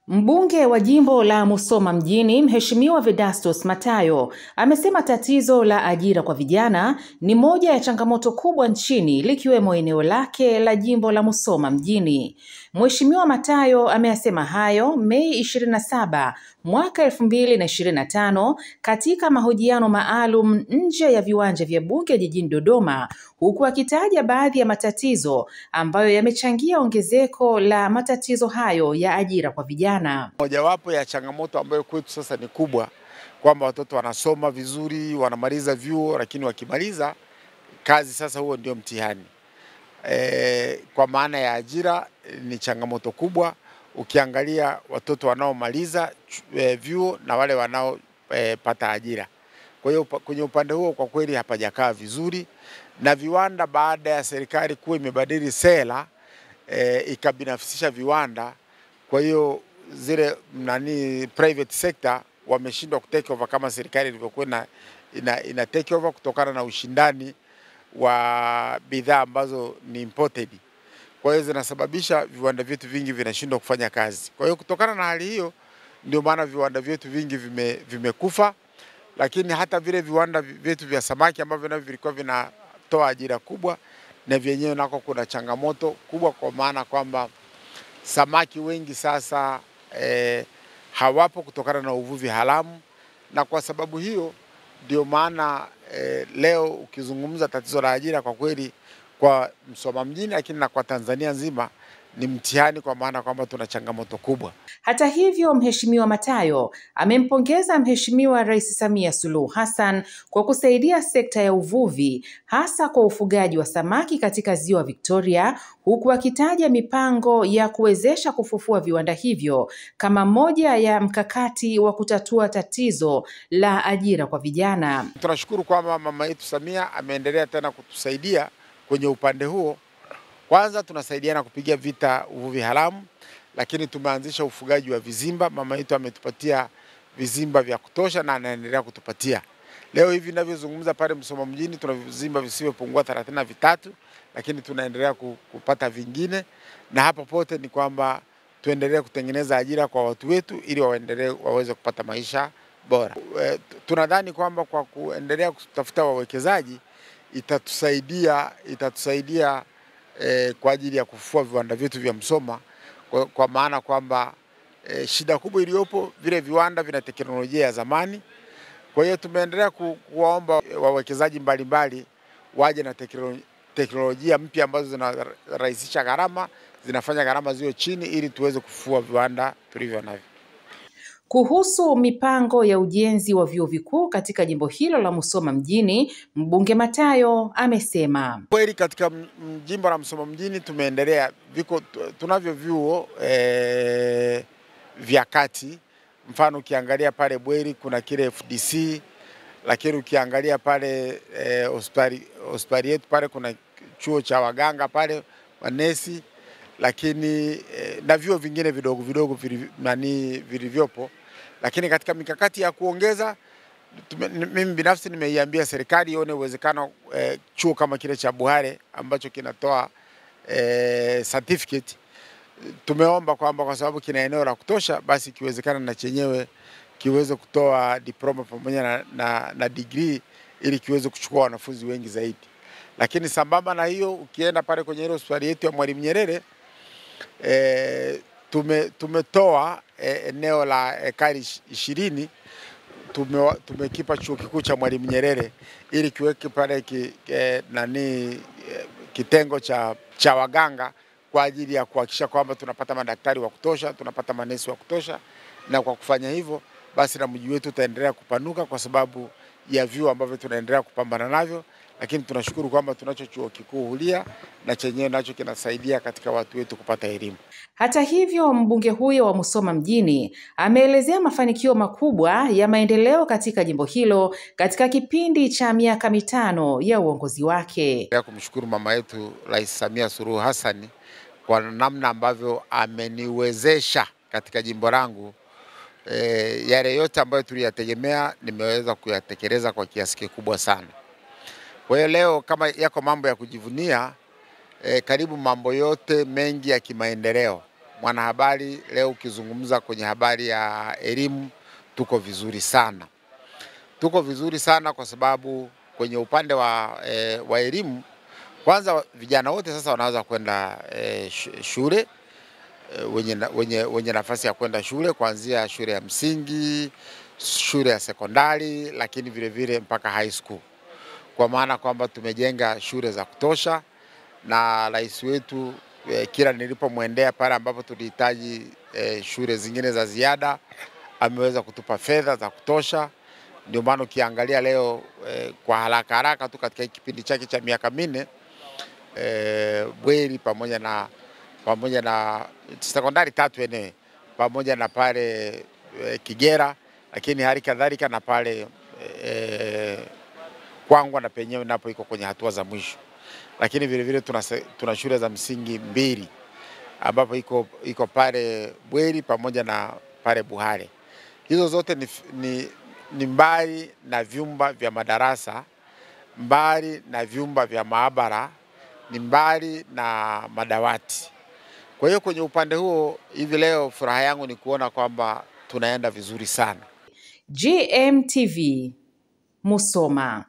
Mbunge wa jimbo la Musoma mjini, Mheshimiwa Vedastus Matayo, amesema tatizo la ajira kwa vijana ni moja ya changamoto kubwa nchini, likiwemo eneo lake la jimbo la Musoma mjini. Mheshimiwa Matayo ameyasema hayo Mei 27 mwaka 2025 katika mahojiano maalum nje ya viwanja vya bunge jijini Dodoma, huku akitaja baadhi ya matatizo ambayo yamechangia ongezeko la matatizo hayo ya ajira kwa vijana. Mojawapo ya changamoto ambayo kwetu sasa ni kubwa, kwamba watoto wanasoma vizuri, wanamaliza vyuo, lakini wakimaliza kazi sasa huo ndio mtihani. Kwa maana ya ajira ni changamoto kubwa, ukiangalia watoto wanaomaliza vyuo na wale wanaopata ajira. Kwa hiyo kwenye upande huo kwa kweli hapajakaa vizuri, na viwanda baada ya serikali kuwa imebadili sera ikabinafsisha viwanda, kwa hiyo zile private sector wameshindwa kutake over kama serikali ilivyokuwa ina take over, kutokana na ushindani wa bidhaa ambazo ni imported. Kwa hiyo zinasababisha viwanda vyetu vingi vinashindwa kufanya kazi. Kwa hiyo kutokana na hali hiyo ndio maana viwanda vyetu vingi vimekufa, lakini hata vile viwanda vyetu vya samaki ambavyo navyo vilikuwa vinatoa ajira kubwa, na vyenyewe nako kuna changamoto kubwa, kwa maana kwamba samaki wengi sasa hawapo kutokana na uvuvi haramu. Na kwa sababu hiyo ndio maana leo ukizungumza tatizo la ajira kwa kweli kwa Musoma mjini, lakini na kwa Tanzania nzima ni mtihani, kwa maana kwamba tuna changamoto kubwa. Hata hivyo, Mheshimiwa Matayo amempongeza Mheshimiwa Rais Samia Suluhu Hassan kwa kusaidia sekta ya uvuvi, hasa kwa ufugaji wa samaki katika Ziwa Victoria, huku akitaja mipango ya kuwezesha kufufua viwanda hivyo kama moja ya mkakati wa kutatua tatizo la ajira kwa vijana. Tunashukuru kwamba mama yetu Samia ameendelea tena kutusaidia kwenye upande huo. Kwanza tunasaidiana kupiga vita uvuvi haramu, lakini tumeanzisha ufugaji wa vizimba. Mama yetu ametupatia vizimba vya kutosha na anaendelea kutupatia. Leo hivi ninavyozungumza pale Musoma mjini tuna vizimba visivyopungua 33, lakini tunaendelea kupata vingine, na hapa pote ni kwamba tuendelee kutengeneza ajira kwa watu wetu ili waweze kupata maisha bora. Tunadhani kwamba kwa kuendelea kutafuta wawekezaji itatusaidia kwa ajili ya kufufua viwanda vyetu vya Musoma, kwa maana kwamba shida kubwa iliyopo, vile viwanda vina teknolojia ya zamani. Kwa hiyo tumeendelea kuwaomba wawekezaji mbalimbali waje na teknolojia mpya ambazo zinarahisisha gharama, zinafanya gharama ziwe chini, ili tuweze kufufua viwanda tulivyo navyo. Kuhusu mipango ya ujenzi wa vyuo vikuu katika jimbo hilo la Musoma mjini, mbunge Matayo amesema kweli katika jimbo la Musoma mjini tunavyo vyuo vya kati. Mfano ukiangalia pale Bweri kuna kile FDC, lakini ukiangalia pale hospitali yetu pale kuna chuo cha waganga pale wanesi, lakini na vyuo vingine vidogo vilivyopo. Lakini katika mikakati ya kuongeza, mimi binafsi nimeiambia serikali ione uwezekano chuo kama kile cha Buhare ambacho kinatoa certificate. Tumeomba kwamba kwa sababu kina eneo la kutosha, basi kiwezekana na chenyewe kiweze kutoa diploma pamoja na degree, ili kiweze kuchukua wanafunzi wengi zaidi. Lakini sambamba na hiyo, ukienda pale kwenye ile hospitali yetu ya Mwalimu Nyerere, tumetoa eneo la ekari 20 tumekipa chuo kikuu cha Mwalimu Nyerere, ili kiweke pale kitengo cha waganga, kwa ajili ya kuhakikisha kwamba tunapata madaktari wa kutosha, tunapata manesi wa kutosha. Na kwa kufanya hivyo, basi na mji wetu utaendelea kupanuka kwa sababu ya vyuo ambavyo tunaendelea kupambana navyo. Lakini tunashukuru kwamba tunacho chuo kikuu huria, na chenyewe nacho kinasaidia katika watu wetu kupata elimu. Hata hivyo, mbunge huyo wa Musoma mjini ameelezea mafanikio makubwa ya maendeleo katika jimbo hilo katika kipindi cha miaka 5 ya uongozi wake. Kumshukuru mama yetu Rais Samia Suluhu Hassan kwa namna ambavyo ameniwezesha katika jimbo langu. Yale yote ambayo tuliyategemea nimeweza kuyatekeleza kwa kiasi kikubwa sana. Kwa hiyo leo kama yako mambo ya kujivunia, karibu mambo yote mengi ya kimaendeleo mwanahabari, leo ukizungumza kwenye habari ya elimu, tuko vizuri sana. Tuko vizuri sana kwa sababu kwenye upande wa elimu, kwanza vijana wote sasa wanaweza kwenda shule, wenye nafasi ya kwenda shule kuanzia shule ya msingi, shule ya sekondari, lakini vile vile mpaka high school. Kwa maana kwamba tumejenga shule za kutosha, na rais wetu kila nilipomwendea pale ambapo tulihitaji shule zingine za ziada, ameweza kutupa fedha za kutosha. Ndio maana ukiangalia leo kwa haraka tu katika kipindi chake cha miaka 4 Bweri pamoja na sekondari 3 eneo pamoja na pale Kigera, lakini hali kadhalika na pale Kwangwa na penyewe napo iko kwenye hatua za mwisho. Lakini vile vile tuna shule za msingi 2 ambapo iko pale Bweri pamoja na pale Buhare. Hizo zote ni mbali na vyumba vya madarasa, mbali na vyumba vya maabara, ni mbali na madawati. Kwa hiyo kwenye upande huo hivi leo furaha yangu ni kuona kwamba tunaenda vizuri sana. GMTV, Musoma.